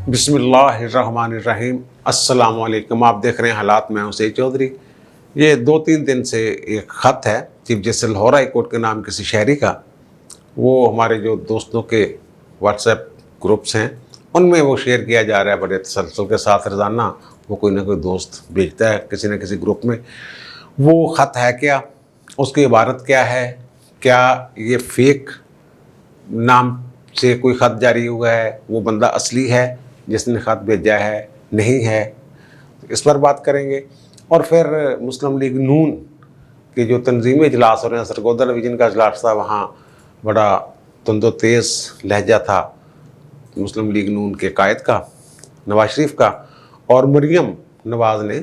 बिस्मिल्लाहिर्रहमानिर्रहीम। अस्सलाम वालेकुम। आप देख रहे हैं हालात। मैं हूं सईद चौधरी। ये 2-3 दिन से एक ख़त है chief justice Lahore high court के नाम किसी शहरी का। वो हमारे जो दोस्तों के व्हाट्सएप ग्रुप्स हैं उनमें वो शेयर किया जा रहा है बड़े तसल्सल के साथ। रोज़ाना वो कोई ना कोई दोस्त भेजता है किसी न किसी ग्रुप में। वो ख़त है क्या, उसकी इबारत क्या है, क्या ये फेक नाम से कोई ख़त जारी हुआ है, वो बंदा असली है जिसने ख़त भेजा है, नहीं है, इस पर बात करेंगे। और फिर मुस्लिम लीग नून के जो तंजीमी इजलास हो रहे हैं, सरगोदा डिवीज़न का इजलास था, वहाँ बड़ा तंदो तेज़ लहजा था मुस्लिम लीग नून के कायद का, नवाज शरीफ का। और मरियम नवाज़ ने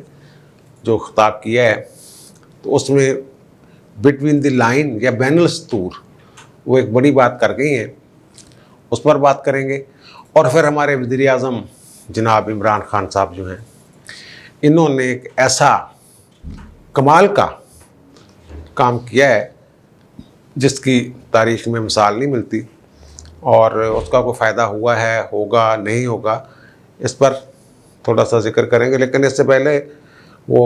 जो खिताब किया है तो उसमें बिटवीन द लाइन या बैनुल सतूर वो एक बड़ी बात कर गई हैं, उस पर बात करेंगे। और फिर हमारे वज़ीर आज़म जनाब इमरान खान साहब जो हैं, इन्होंने एक ऐसा कमाल का काम किया है जिसकी तारीख़ में मिसाल नहीं मिलती, और उसका कोई फ़ायदा हुआ है, होगा, नहीं होगा, इस पर थोड़ा सा जिक्र करेंगे। लेकिन इससे पहले वो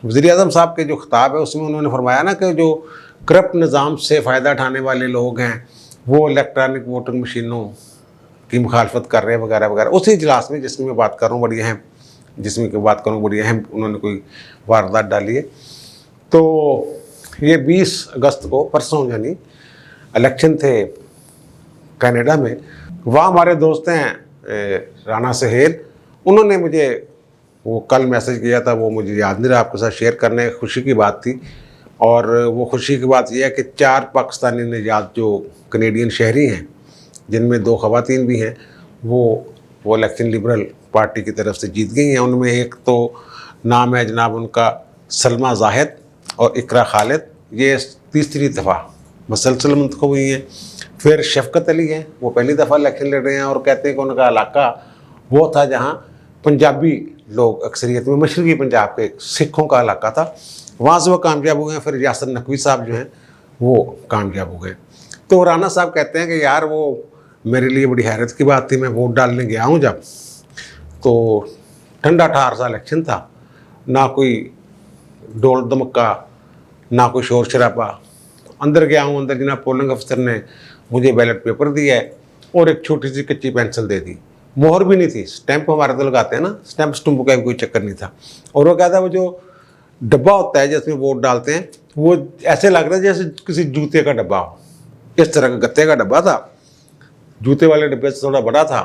वज़ीर आज़म साहब के जो खिताब है उसमें उन्होंने फरमाया ना कि जो करप्ट निज़ाम से फ़ायदा उठाने वाले लोग हैं वो इलेक्ट्रॉनिक वोटिंग मशीनों की मुखालफत कर रहे हैं वगैरह वगैरह। उसी इजलास में जिसकी मैं बात कर रहा हूँ, बड़ी अहम बड़ी अहम उन्होंने कोई वारदात डाली है। तो ये 20 अगस्त को, परसों यानी इलेक्शन थे कनाडा में। वहाँ हमारे दोस्त हैं राना सहेल, उन्होंने मुझे वो कल मैसेज किया था, वो मुझे याद नहीं रहा आपके साथ शेयर करने। खुशी की बात थी, और वो खुशी की बात यह है कि 4 पाकिस्तानी निजात जो कनेडियन शहरी हैं, जिनमें 2 ख़वातीन भी हैं, वो इलेक्शन लिबरल पार्टी की तरफ से जीत गई हैं। उनमें एक तो नाम है जनाब उनका सलमा जाहिद और इकरा खालिद, ये तीसरी दफ़ा मसलसल मुंतखब हुई हैं। फिर शफ़कत अली हैं, वो पहली दफ़ा इलेक्शन लड़ रहे हैं, और कहते हैं कि उनका इलाका वो था जहाँ पंजाबी लोग अक्सरियत में, मशरक़ी पंजाब के सिखों का इलाका था, वहाँ से वो कामयाब हो गए। फिर यासर नकवी साहब जो हैं वो कामयाब हो गए। तो राना साहब कहते हैं कि यार वो मेरे लिए बड़ी हैरत की बात थी, मैं वोट डालने गया हूँ जब, तो ठंडा ठार सा इलेक्शन था, ना कोई डोल धमक्का, ना कोई शोर शराबा। अंदर गया हूँ, अंदर जनाब पोलिंग अफसर ने मुझे बैलेट पेपर दिया है और एक छोटी सी कच्ची पेंसिल दे दी, मोहर भी नहीं थी। स्टैंप हमारे तो लगाते हैं ना, स्टैंप स्टूम्प का भी कोई चक्कर नहीं था। और वो कहता है वो जो डब्बा होता है जिसमें वोट डालते हैं, वो ऐसे लग रहा है जैसे किसी जूते का डब्बा हो, इस तरह का गत्ते का डब्बा था, जूते वाले डब्बे से थोड़ा बड़ा था।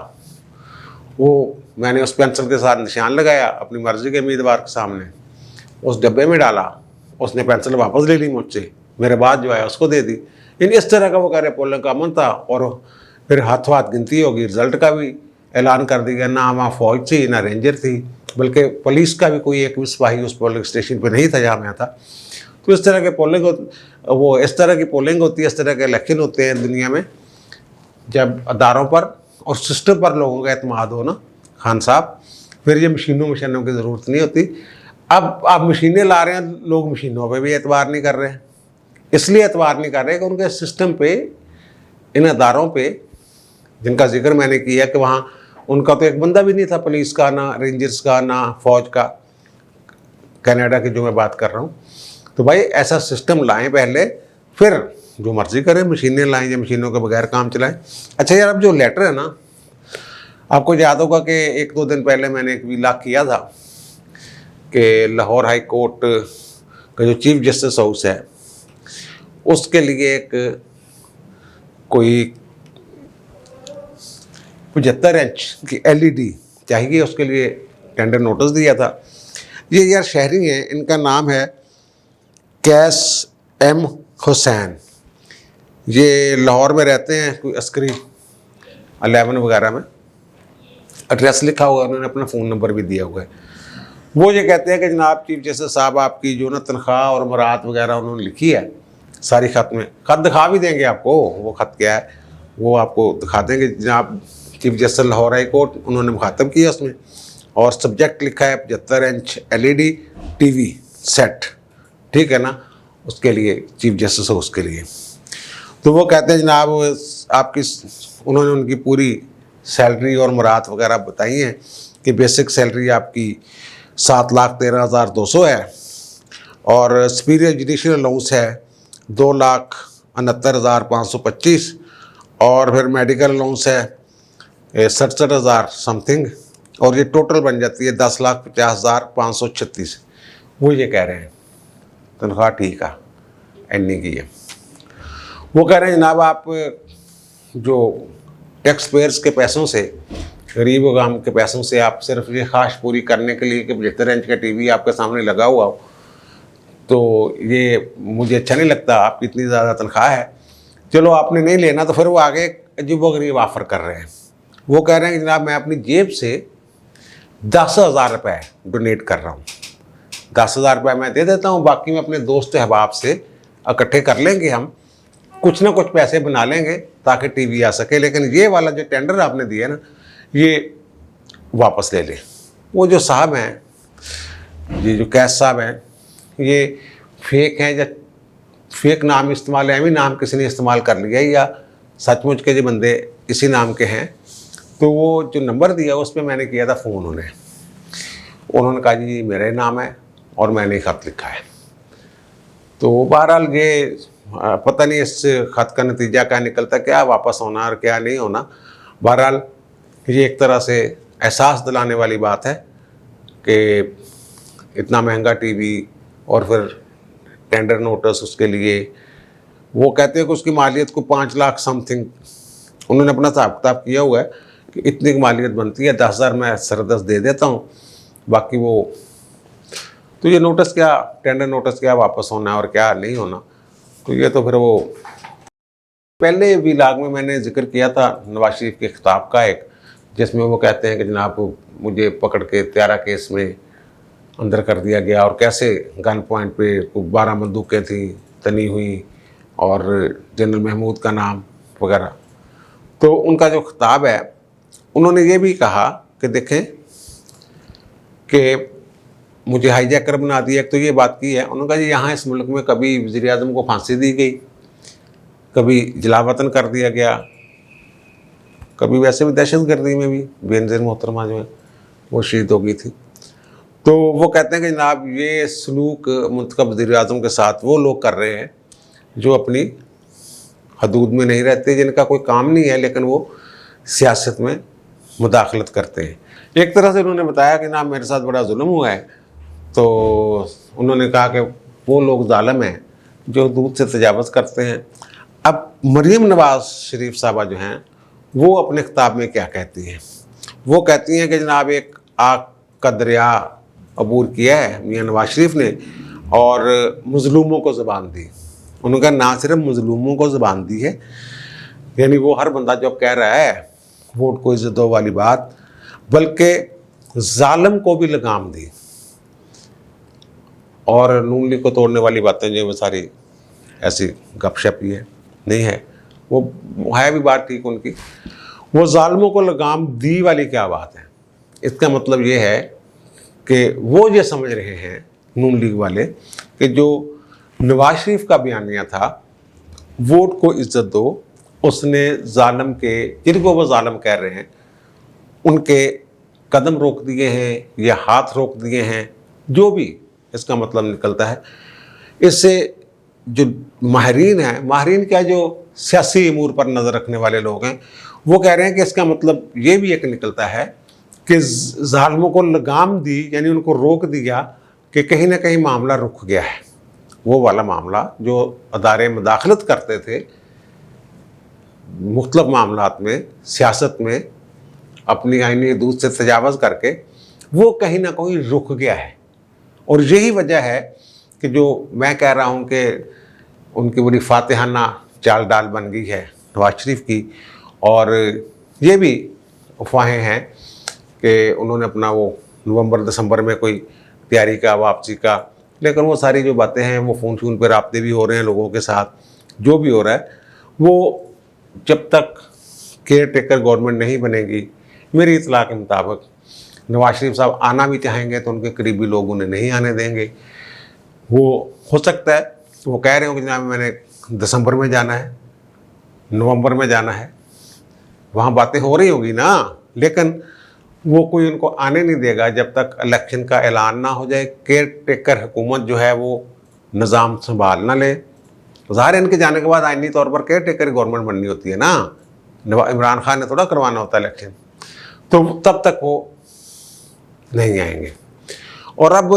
वो मैंने उस पेंसिल के साथ निशान लगाया अपनी मर्ज़ी के उम्मीदवार के सामने, उस डब्बे में डाला, उसने पेंसिल वापस ले ली मुझसे, मेरे बाद जो आया उसको दे दी। इन इस तरह का वो कह रहे पोलिंग का अमन था। और फिर हाथों हाथ गिनती होगी, रिज़ल्ट का भी ऐलान कर दिया। ना वहाँ फ़ौज थी, ना रेंजर थी, बल्कि पुलिस का भी कोई एक भी सिपाही उस पोलिंग स्टेशन पर नहीं था जहाँ मैं था। तो इस तरह के इस तरह की पोलिंग होती है, इस तरह के इलेक्शन होते हैं दुनिया में, जब अदारों पर और सिस्टम पर लोगों का एतमाद हो ना खान साहब, फिर ये मशीनों की ज़रूरत नहीं होती। अब आप मशीनें ला रहे हैं, लोग मशीनों पे भी एतबार नहीं कर रहे हैं। इसलिए एतबार नहीं कर रहे कि उनके सिस्टम पे, इन अदारों पे जिनका जिक्र मैंने किया कि वहाँ उनका तो एक बंदा भी नहीं था, पुलिस का, ना रेंजर्स का, ना फौज का, कनाडा की जो मैं बात कर रहा हूँ। तो भाई ऐसा सिस्टम लाएं पहले, फिर जो मर्ज़ी करें, मशीनें लाएं या मशीनों के बगैर काम चलाएं। अच्छा यार, अब जो लेटर है ना, आपको याद होगा कि 1-2 दिन पहले मैंने एक व्लॉग किया था कि लाहौर हाई कोर्ट का जो चीफ जस्टिस हाउस है उसके लिए एक कोई 75 इंच की LED चाहिए, उसके लिए टेंडर नोटिस दिया था। ये यार शहरी हैं, इनका नाम है कैस M हुसैन, ये लाहौर में रहते हैं, कोई अस्करी 11 वगैरह में एड्रेस लिखा हुआ है, उन्होंने अपना फ़ोन नंबर भी दिया हुआ है। वो ये कहते हैं कि जनाब चीफ जस्टिस साहब, आपकी जो ना तनख्वाह और मराहत वगैरह उन्होंने लिखी है सारी ख़त में, ख़त दिखा भी देंगे आपको, वो ख़त क्या है वो आपको दिखा देंगे। जनाब chief justice Lahore high court, उन्होंने मुखातब किया उसमें, और सब्जेक्ट लिखा है 75 इंच LED TV सेट, ठीक है ना, उसके लिए चीफ जस्टिस हो, उसके लिए। तो वो कहते हैं जनाब आपकी, उन्होंने उनकी पूरी सैलरी और मुराद वगैरह बताई हैं कि बेसिक सैलरी आपकी 7,13,200 है और सुपीरियर जुडिशल अलाउंस है 2,69,525 और फिर मेडिकल अलाउंस है 67,000 समथिंग और ये टोटल बन जाती है 10,50,536। वो ये कह रहे हैं तनख्वाह ठीक है एनी की है। वो कह रहे हैं जनाब आप जो टैक्स पेयर्स के पैसों से, गरीब आवाम के पैसों से आप सिर्फ ये ख्वाहिश पूरी करने के लिए कि 75 इंच का टीवी आपके सामने लगा हुआ हो, तो ये मुझे अच्छा नहीं लगता। आपकी इतनी ज़्यादा तनख्वाह है, चलो आपने नहीं लेना तो फिर वो आगे अजीबोगरीब ऑफ़र कर रहे हैं। वो कह रहे हैं कि जनाब मैं अपनी जेब से 10,000 रुपये डोनेट कर रहा हूँ, 10,000 रुपये मैं दे देता हूँ, बाकी मैं अपने दोस्त अहबाब से इकट्ठे कर लेंगे, हम कुछ ना कुछ पैसे बना लेंगे ताकि टीवी आ सके, लेकिन ये वाला जो टेंडर आपने दिया ना ये वापस ले लें। वो जो साहब हैं, ये जो कैश साहब हैं, ये फेक हैं या फेक नाम इस्तेमाल है, नाम किसी ने इस्तेमाल कर लिया या सचमुच के जो बंदे इसी नाम के हैं। तो वो जो नंबर दिया उस पर मैंने किया था फ़ोन उन्होंने कहा जी मेरा नाम है और मैंने ख़त लिखा है। तो बहरहाल ये पता नहीं इस ख़त का नतीजा क्या निकलता, क्या वापस होना और क्या नहीं होना। बहरहाल ये एक तरह से एहसास दिलाने वाली बात है कि इतना महंगा टीवी और फिर टेंडर नोटिस उसके लिए, वो कहते हैं कि उसकी मालियत को 5 लाख समथिंग उन्होंने अपना हिसाब किताब किया हुआ है कि इतनी की मालियत बनती है, 10,000 मैं सरदस्त दे देता हूँ, बाकी वो तो ये नोटिस क्या, टेंडर नोटिस क्या वापस होना है और क्या नहीं होना। तो ये तो फिर वो पहले व्लॉग में मैंने जिक्र किया था नवाज शरीफ के खिताब का एक, जिसमें वो कहते हैं कि जनाब मुझे पकड़ के त्यारा केस में अंदर कर दिया गया और कैसे गन पॉइंट पे 12 बंदूकें थी तनी हुई और जनरल महमूद का नाम वगैरह। तो उनका जो खिताब है उन्होंने ये भी कहा कि देखें कि मुझे हाईजैकर बना दिया। एक तो ये बात की है, उन्होंने कहा जी यहाँ इस मुल्क में कभी वज़ीर आज़म को फांसी दी गई, कभी जलावतन कर दिया गया, कभी वैसे भी दहशतगर्दी में भी बेनज़ीर मोहतरमा जो है वो शहीद हो गई थी। तो वो कहते हैं कि जनाब ये सलूक मुंतखब वज़ीर आज़म के साथ वो लोग कर रहे हैं जो अपनी हदूद में नहीं रहते, जिनका कोई काम नहीं है लेकिन वो सियासत में मुदाखलत करते हैं। एक तरह से उन्होंने बताया कि ना मेरे साथ बड़ा जुल्म हुआ है, तो उन्होंने कहा कि वो लोग जालिम हैं जो हदूद से तजावज़ करते हैं। अब मरीम नवाज़ शरीफ साहबा जो हैं वो अपने खिताब में क्या कहती हैं, वो कहती हैं कि जनाब एक आग का दरिया अबूर किया है मियाँ नवाज शरीफ ने और मज़लूमों को ज़बान दी। उनका ना सिर्फ मज़लूमों को ज़बान दी है, यानी वो हर बंदा जो कह रहा है वोट को इज्जत दो वाली बात, बल्कि जालिम को भी लगाम दी। और नून लीग को तोड़ने वाली बातें जो वो सारी ऐसी गपशप ही है, नहीं है, वो है भी बात ठीक उनकी। वो जालिमों को लगाम दी वाली क्या बात है? इसका मतलब ये है कि वो ये समझ रहे हैं नून लीग वाले कि जो नवाज शरीफ का बयानिया था वोट को इज्जत दो, उसने जालिम के, जिनको वो जालिम कह रहे हैं, उनके कदम रोक दिए हैं या हाथ रोक दिए हैं, जो भी इसका मतलब निकलता है। इससे जो माहिरीन हैं, माहिरीन क्या जो सियासी अमूर पर नज़र रखने वाले लोग हैं, वो कह रहे हैं कि इसका मतलब ये भी एक निकलता है कि जालिमों को लगाम दी, यानी उनको रोक दिया कि कहीं ना कहीं मामला रुक गया है। वो वाला मामला जो अदारे मुदाखलत करते थे मुख्तलिफ मामलात में, सियासत में, अपनी आईनी हदूद से तजावज़ करके, वो कहीं ना कहीं रुक गया है। और यही वजह है कि जो मैं कह रहा हूँ कि उनकी बड़ी फातिहाना चाल डाल बन गई है नवाज शरीफ की। और ये भी अफवाहें हैं कि उन्होंने अपना वो नवंबर दिसंबर में कोई तैयारी का वापसी का, लेकिन वो सारी जो बातें हैं वो फ़ोन पर राब्ते भी हो रहे हैं लोगों के साथ, जो भी हो रहा है वो जब तक केयर टेकर गवर्नमेंट नहीं बनेगी, मेरी इतला के मुताबिक नवाज शरीफ साहब आना भी चाहेंगे तो उनके करीबी लोग उन्हें नहीं आने देंगे। वो हो सकता है वो कह रहे हो कि जनाब मैंने दिसंबर में जाना है, नवंबर में जाना है, वहाँ बातें हो रही होगी ना, लेकिन वो कोई उनको आने नहीं देगा जब तक इलेक्शन का ऐलान ना हो जाए, केयर टेकर हुकूमत जो है वो निज़ाम संभाल ना ले। ज़ाहिर है इनके जाने के बाद आइनी तौर पर केयर टेकर गवर्नमेंट बननी होती है ना, इमरान खान ने थोड़ा करवाना होता है इलेक्शन, तो तब तक वो नहीं आएंगे। और अब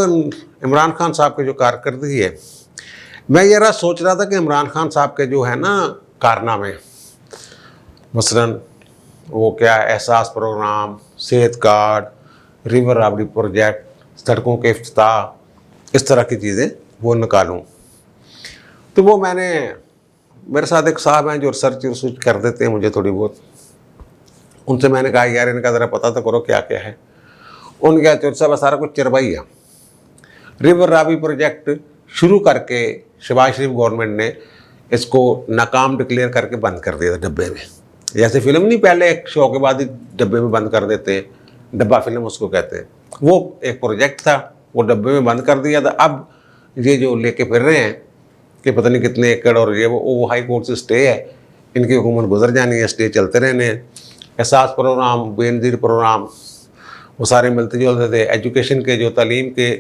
इमरान खान साहब की जो कारकर्दगी है, मैं ये सोच रहा था कि इमरान खान साहब के जो है ना कारनामे, मसलन वो क्या एहसास प्रोग्राम, सेहत कार्ड, रिवर राबड़ी प्रोजेक्ट, सड़कों के इफ्तिताह, इस तरह की चीज़ें वो निकालूं। तो वो मेरे साथ एक साहब हैं जो रिसर्च कर देते हैं मुझे थोड़ी बहुत, उनसे मैंने कहा यार इनका ज़रा पता तो करो क्या क्या है। उनके कहा चौधरी साहब सारा कुछ चरवाई है। रिवर राबड़ी प्रोजेक्ट शुरू करके शहबाज शरीफ गवर्नमेंट ने इसको नाकाम डिक्लेयर करके बंद कर दिया था डब्बे में। जैसे फिल्म नहीं पहले एक शो के बाद ही डब्बे में बंद कर देते हैं, डब्बा फिल्म उसको कहते हैं, वो एक प्रोजेक्ट था, वो डब्बे में बंद कर दिया था। अब ये जो लेके फिर रहे हैं कि पता नहीं कितने एकड़ और ये वो हाई कोर्ट से स्टे है, इनकी हुकूमत गुजर जानी है, स्टे चलते रहने हैं। एहसास प्रोग्राम, बेनज़ीर प्रोग्राम, वो सारे मिलते जुलते थे। एजुकेशन के जो तालीम के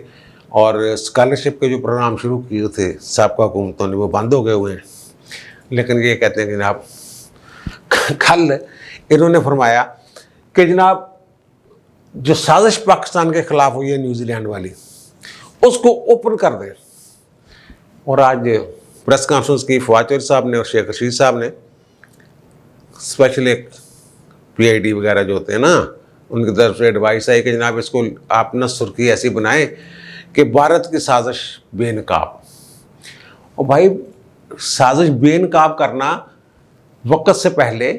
और स्कॉलरशिप के जो प्रोग्राम शुरू किए थे साबका हुकूमतों ने, वो बंद हो गए हुए हैं। लेकिन ये कहते हैं कि जनाब कल इन्होंने फरमाया कि जनाब जो साजिश पाकिस्तान के ख़िलाफ़ हुई है न्यूजीलैंड वाली, उसको ओपन कर दें। और आज प्रेस कॉन्फ्रेंस की फवाद चौधरी साहब ने और शेख रशीद साहब ने स्पेशल एक PID वगैरह जो होते हैं ना, उनकी तरफ से एडवाइस आई कि जनाब इसको आप न सुर्खी ऐसी बनाएं कि भारत की साजिश बेनकाब। और भाई साजिश बेनकाब करना वक्त से पहले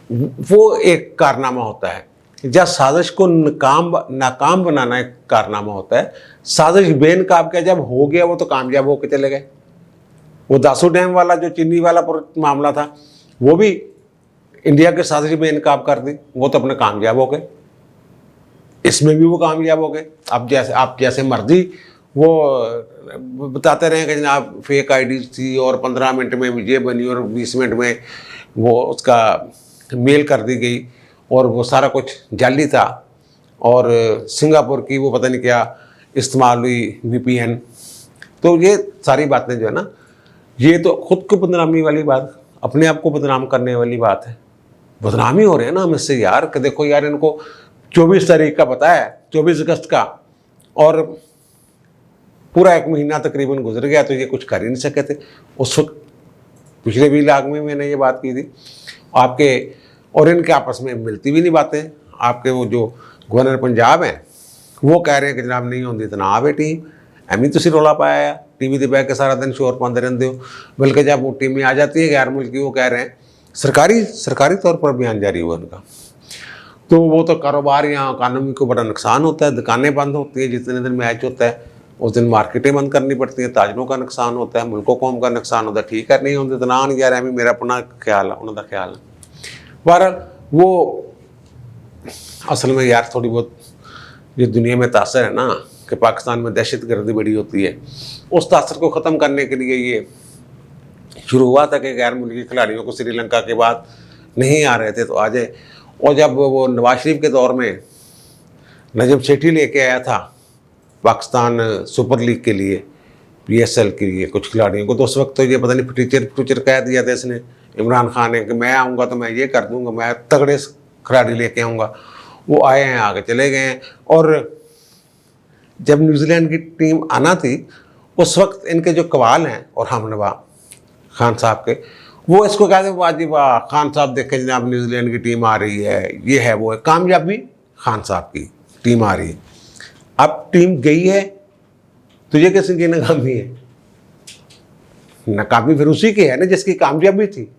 वो एक कारनामा होता है, जब साजिश को नाकाम बनाना एक कारनामा होता है। साजिश बेनकाब का जब हो गया वो तो कामयाब होकर चले गए। वो दासू डैम वाला जो चीनी वाला मामला था, वो भी इंडिया के साजिश बेनकाब कर दी, वो तो अपने कामयाब हो गए। इसमें भी वो कामयाब हो गए। अब जैसे आप जैसे मर्जी वो बताते रहे कि जनाब फेक ID थी और 15 मिनट में ये बनी और 20 मिनट में वो उसका मेल कर दी गई और वो सारा कुछ जाली था, और सिंगापुर की वो पता नहीं क्या इस्तेमाल हुई VPN। तो ये सारी बातें जो है ना, ये तो खुद को बदनामी वाली बात, अपने आप को बदनाम करने वाली बात है। बदनामी हो रहे हैं ना हम इससे यार, कि देखो यार इनको 24 तारीख का पता है, 24 अगस्त का, और पूरा एक महीना तकरीबन गुजर गया तो ये कुछ कर ही नहीं सके थे। उस वक्त पिछले भी लाग में मैंने ये बात की थी आपके, और इनके आपस में मिलती भी नहीं बातें। आपके वो जो गवर्नर पंजाब हैं वो कह रहे हैं कि जनाब नहीं होती तो ना आवे टीम, एम तुम रौला पाया TV ते बह के सारा दिन शोर पाते रहते हो। बल्कि जब वो टीमें आ जाती है गैर मुल्की, वो कह रहे हैं सरकारी तौर पर बयान जारी हुआ उनका, तो वो तो कारोबार यहाँ इकानमी को बड़ा नुकसान होता है, दुकानें बंद होती हैं, जितने दिन मैच होता है उस दिन मार्केटें बंद करनी पड़ती हैं, ताजरों का नुकसान होता है, मुल्कों कौम का नुकसान होता है। ठीक है, नहीं होते तो ना नहीं, यार एवं मेरा अपना ख्याल है, उन्होंने ख्याल है। बहरहाल वो असल में यार थोड़ी बहुत जो दुनिया में तासर है ना कि पाकिस्तान में दहशतगर्दी बड़ी होती है, उस तासर को ख़त्म करने के लिए ये शुरू हुआ था कि गैर मुल्की खिलाड़ियों को श्रीलंका के बाद नहीं आ रहे थे तो आ जाए। और जब वो नवाज शरीफ के दौर में नजम सेठी लेके आया था पाकिस्तान सुपर लीग के लिए, PSL के लिए कुछ खिलाड़ियों को, तो उस वक्त तो ये पता नहीं टीचर कह दिया था इसने, इमरान खान ने, कि मैं आऊँगा तो मैं ये कर दूँगा, मैं तगड़े खिलाड़ी लेके आऊँगा। वो आए हैं, आगे चले गए हैं। और जब न्यूजीलैंड की टीम आना थी उस वक्त इनके जो कवाल हैं और हमनवा खान साहब के, वो इसको कहते हैं वाह जी वाह, खान साहब देखें जनाब न्यूजीलैंड की टीम आ रही है, ये है वो है। कामयाबी खान साहब की टीम आ रही है। अब टीम गई है तो ये किसी की नाकामी है? नाकामी फिर उसी की है ना जिसकी कामयाबी थी।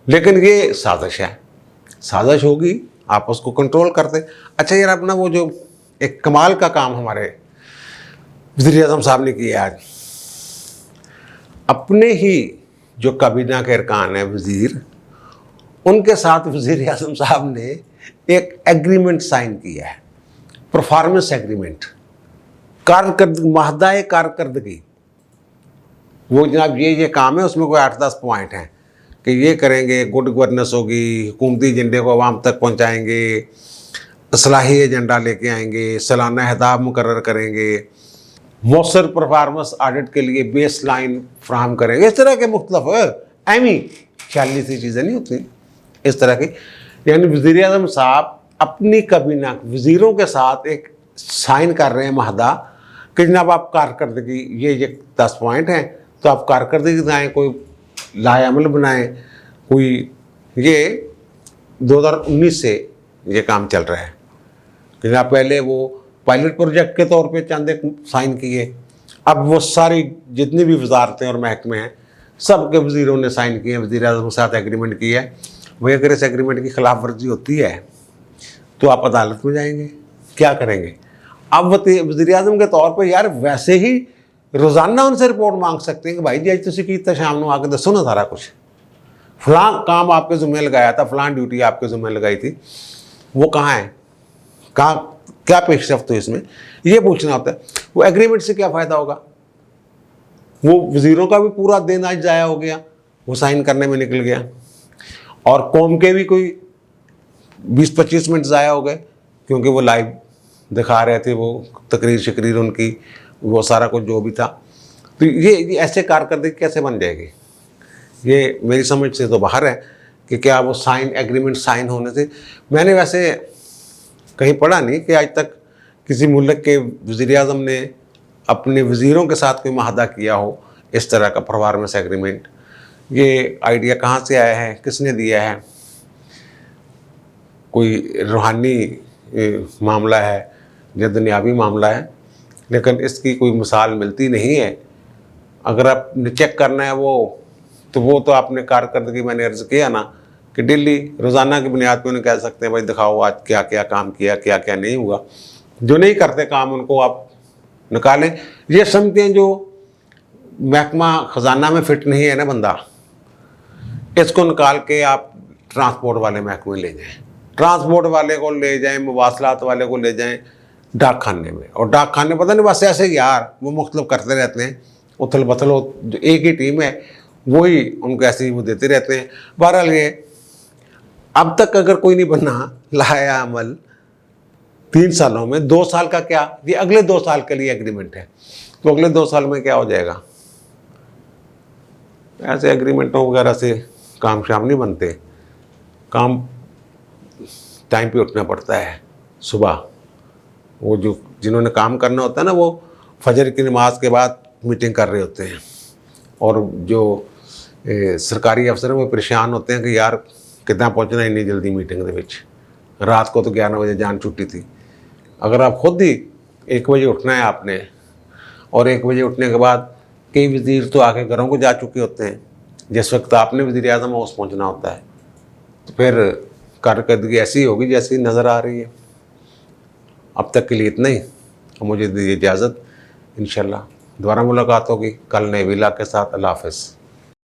लेकिन ये साजिश है, साजिश होगी, आप उसको कंट्रोल करते। अच्छा यार, अपना वो जो एक कमाल का काम हमारे वज़ीर-ए-आज़म साहब ने किया आज, अपने ही जो काबीना के अरकान है वज़ीर, उनके साथ वज़ीर-ए-आज़म साहब ने एक एग्रीमेंट साइन किया है, परफॉर्मेंस एग्रीमेंट, कारकर्दगी। वो जनाब ये काम है, उसमें कोई 8-10 पॉइंट हैं कि ये करेंगे, गुड गवर्नेंस होगी, हुकूमती एजेंडे को आवाम तक पहुँचाएँगे, इस्लाही एजेंडा लेके आएंगे, सालाना अहदाफ मुकर्रर करेंगे, मौसर परफार्मेंस ऑडिट के लिए बेस लाइन फ्राहम करेंगे। इस तरह के मुख्तलिफ अहमी ख्याली सी चीज़ें नहीं होती इस तरह की। यानी वज़ीर आज़म साहब अपनी काबीना वज़ीरों के साथ एक साइन कर रहे हैं माहदा कि जनाब आप कारकर्दगी ये 10 पॉइंट हैं, तो आप कारकर्दगी दिखाएँ, कोई लाएअमल बनाएँ, कोई ये 2019 से ये काम चल रहा है कि जनाब पहले वो पायलट प्रोजेक्ट के तौर पे चंद एक साइन किए, अब वो सारी जितनी भी वजारतें और महकमे हैं सब के वज़ीरों ने साइन किए, वज़ीर आज़म के साथ एग्रीमेंट किया है। वही अगर इस एग्रीमेंट की खिलाफ वर्जी होती है तो आप अदालत में जाएंगे, क्या करेंगे? अब वज़ीर आज़म के तौर पर यार वैसे ही रोज़ाना उनसे रिपोर्ट मांग सकते हैं कि भाई जी आज तुम कीता शाम को आके दसो ना सारा कुछ, फलां काम आपके ज़िम्मे लगाया था, फलां ड्यूटी आपके ज़िम्मे लगाई थी, वो कहाँ है, कहाँ क्या पेशरफ्त हुई इसमें, ये पूछना होता है। वो एग्रीमेंट से क्या फ़ायदा होगा? वो वज़ीरों का भी पूरा दिन आज ज़ाया हो गया, वो साइन करने में निकल गया, और कौम के भी कोई 20-25 मिनट ज़ाया हो गए क्योंकि वो लाइव दिखा रहे थे, वो तकरीर शकरीर उनकी, वो सारा कुछ जो भी था। तो ये ऐसे कारकर्दगी कैसे बन जाएगी? ये मेरी समझ से तो बाहर है कि क्या वो एग्रीमेंट साइन होने से। मैंने वैसे कहीं पढ़ा नहीं कि आज तक किसी मुल्क के वज़ीर आज़म ने अपने वज़ीरों के साथ कोई माहदा किया हो इस तरह का परफॉर्मेंस एग्रीमेंट। ये आइडिया कहाँ से आया है, किसने दिया है? कोई रूहानी मामला है या दुनियावी मामला है, लेकिन इसकी कोई मिसाल मिलती नहीं है। अगर आपने चेक करना है वो तो आपने कारकर्दगी मैंने अर्ज़ किया ना कि डेली रोज़ाना की बुनियाद पर उन्हें कह सकते हैं भाई दिखाओ आज क्या क्या काम किया, क्या क्या नहीं हुआ। जो नहीं करते काम उनको आप निकालें। ये समझते हैं जो महकमा ख़जाना में फिट नहीं है ना बंदा, इसको निकाल के आप ट्रांसपोर्ट वाले महकमे ले जाएं, ट्रांसपोर्ट वाले को ले जाएं, मवासलात वाले को ले जाएं डाक खाने में, और डाक खाने पता नहीं बस ऐसे यार वो मुख्तलिफ करते रहते हैं, उथल बथल जो एक ही टीम है वही उनको ऐसे ही वो देते रहते हैं। बहरहाल ये अब तक अगर कोई नहीं बना लाया अमल 3 सालों में, 2 साल का क्या, ये अगले 2 साल के लिए एग्रीमेंट है, तो अगले 2 साल में क्या हो जाएगा? ऐसे एग्रीमेंटों वगैरह से काम शाम नहीं बनते, काम टाइम पे उठना पड़ता है सुबह। वो जो जिन्होंने काम करना होता है ना वो फजर की नमाज के बाद मीटिंग कर रहे होते हैं, और जो सरकारी अफसर हैं वो परेशान होते हैं कि यार कितना पहुंचना इतनी जल्दी मीटिंग दे विच, रात को तो 11 बजे जान छुट्टी थी। अगर आप खुद ही 1 बजे उठना है आपने, और 1 बजे उठने के बाद कई वज़ीर तो आके घरों को जा चुके होते हैं जिस वक्त आपने वज़ीर आज़म हाउस पहुँचना होता है, तो फिर कारकर्दगी ऐसी होगी जैसी नज़र आ रही है। अब तक के लिए इतना ही, मुझे दीजिए इजाज़त, इंशाल्लाह दोबारा मुलाकात होगी कल नए विला के साथ। अल्लाह हाफ़िज़।